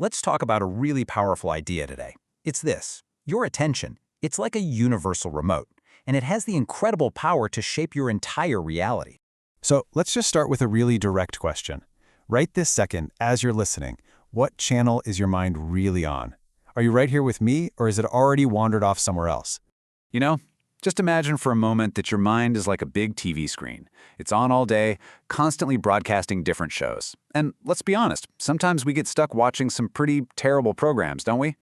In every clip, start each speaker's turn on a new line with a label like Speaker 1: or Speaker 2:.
Speaker 1: Let's talk about a really powerful idea today. It's this. Your attention. It's like a universal remote, and it has the incredible power to shape your entire reality.
Speaker 2: So let's just start with a really direct question. Right this second, as you're listening, what channel is your mind really on? Are you right here with me, or is it already wandered off somewhere else?
Speaker 3: You know, just imagine for a moment that your mind is like a big TV screen. It's on all day, constantly broadcasting different shows. And let's be honest, sometimes we get stuck watching some pretty terrible programs, don't we?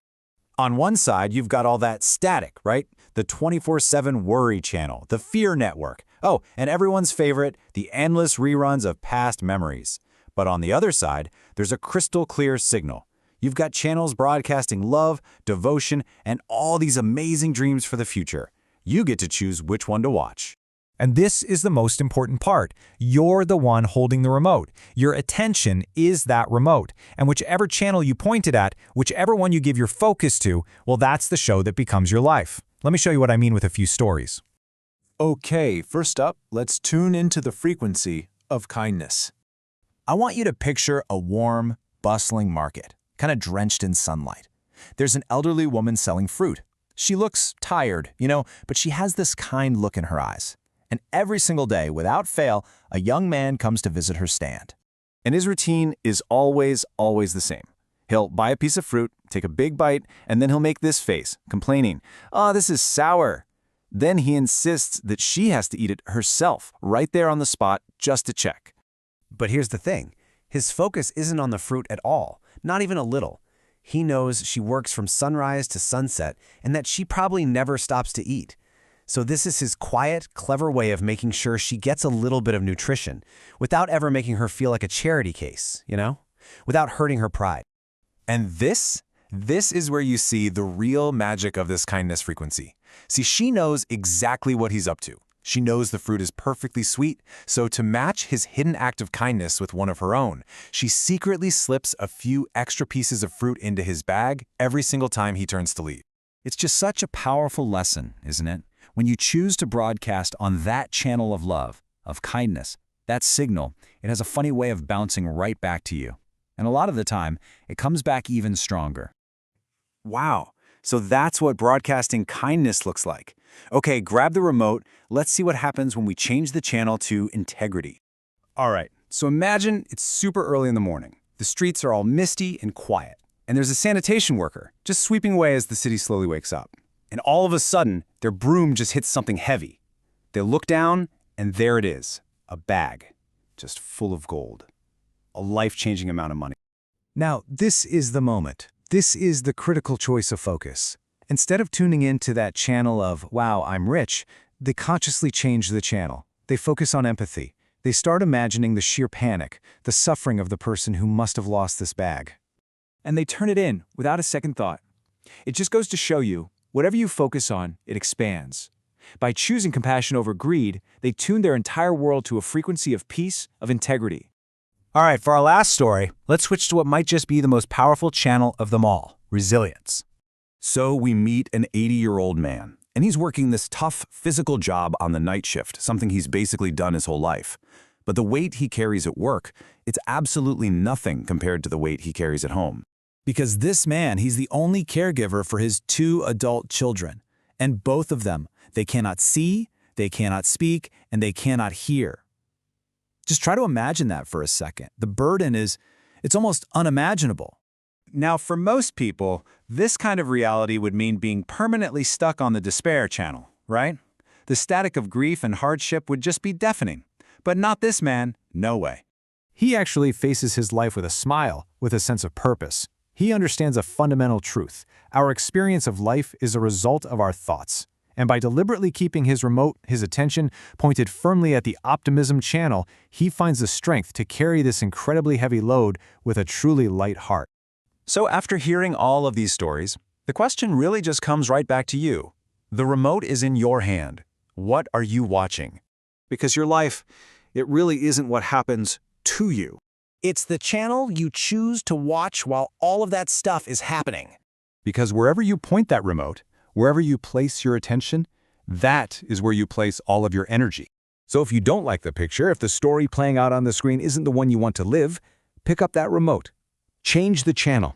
Speaker 4: On one side, you've got all that static, right? The 24/7 worry channel, the fear network. Oh, and everyone's favorite, the endless reruns of past memories. But on the other side, there's a crystal clear signal. You've got channels broadcasting love, devotion, and all these amazing dreams for the future. You get to choose which one to watch.
Speaker 5: And this is the most important part. You're the one holding the remote. Your attention is that remote. And whichever channel you point it at, whichever one you give your focus to, well, that's the show that becomes your life. Let me show you what I mean with a few stories.
Speaker 6: Okay, first up, let's tune into the frequency of kindness.
Speaker 4: I want you to picture a warm, bustling market, kind of drenched in sunlight. There's an elderly woman selling fruit. She looks tired, but she has this kind look in her eyes. And every single day, without fail, a young man comes to visit her stand.
Speaker 3: And his routine is always the same. He'll buy a piece of fruit, take a big bite, and then he'll make this face, complaining, "Oh, this is sour." Then he insists that she has to eat it herself, right there on the spot, just to check.
Speaker 7: But here's the thing. His focus isn't on the fruit at all, not even a little. He knows she works from sunrise to sunset and that she probably never stops to eat. So this is his quiet, clever way of making sure she gets a little bit of nutrition without ever making her feel like a charity case, without hurting her pride.
Speaker 2: And this is where you see the real magic of this kindness frequency. See, she knows exactly what he's up to. She knows the fruit is perfectly sweet, so to match his hidden act of kindness with one of her own, she secretly slips a few extra pieces of fruit into his bag every single time he turns to leave.
Speaker 1: It's just such a powerful lesson, isn't it? When you choose to broadcast on that channel of love, of kindness, that signal, it has a funny way of bouncing right back to you. And a lot of the time, it comes back even stronger.
Speaker 3: Wow, so that's what broadcasting kindness looks like. Okay, grab the remote. Let's see what happens when we change the channel to integrity.
Speaker 1: All right, so imagine it's super early in the morning. The streets are all misty and quiet, and there's a sanitation worker just sweeping away as the city slowly wakes up. And all of a sudden, their broom just hits something heavy. They look down, and there it is, a bag, just full of gold. A life-changing amount of money.
Speaker 5: Now, this is the moment. This is the critical choice of focus. Instead of tuning into that channel of, wow, I'm rich, they consciously change the channel. They focus on empathy. They start imagining the sheer panic, the suffering of the person who must have lost this bag.
Speaker 6: And they turn it in without a second thought. It just goes to show you, whatever you focus on, it expands. By choosing compassion over greed, they tune their entire world to a frequency of peace, of integrity.
Speaker 4: All right, for our last story, let's switch to what might just be the most powerful channel of them all, resilience.
Speaker 1: So we meet an 80-year-old man, and he's working this tough physical job on the night shift, something he's basically done his whole life. But the weight he carries at work, it's absolutely nothing compared to the weight he carries at home.
Speaker 4: Because this man, he's the only caregiver for his 2 adult children. And both of them, they cannot see, they cannot speak, and they cannot hear. Just try to imagine that for a second. The burden it's almost unimaginable.
Speaker 3: Now, for most people, this kind of reality would mean being permanently stuck on the despair channel, right? The static of grief and hardship would just be deafening. But not this man, no way.
Speaker 5: He actually faces his life with a smile, with a sense of purpose. He understands a fundamental truth. Our experience of life is a result of our thoughts. And by deliberately keeping his attention pointed firmly at the Optimism channel, he finds the strength to carry this incredibly heavy load with a truly light heart.
Speaker 2: So after hearing all of these stories, the question really just comes right back to you. The remote is in your hand. What are you watching? Because your life, it really isn't what happens to you.
Speaker 7: It's the channel you choose to watch while all of that stuff is happening.
Speaker 2: Because wherever you point that remote, wherever you place your attention, that is where you place all of your energy.
Speaker 5: So if you don't like the picture, if the story playing out on the screen isn't the one you want to live, pick up that remote. Change the channel.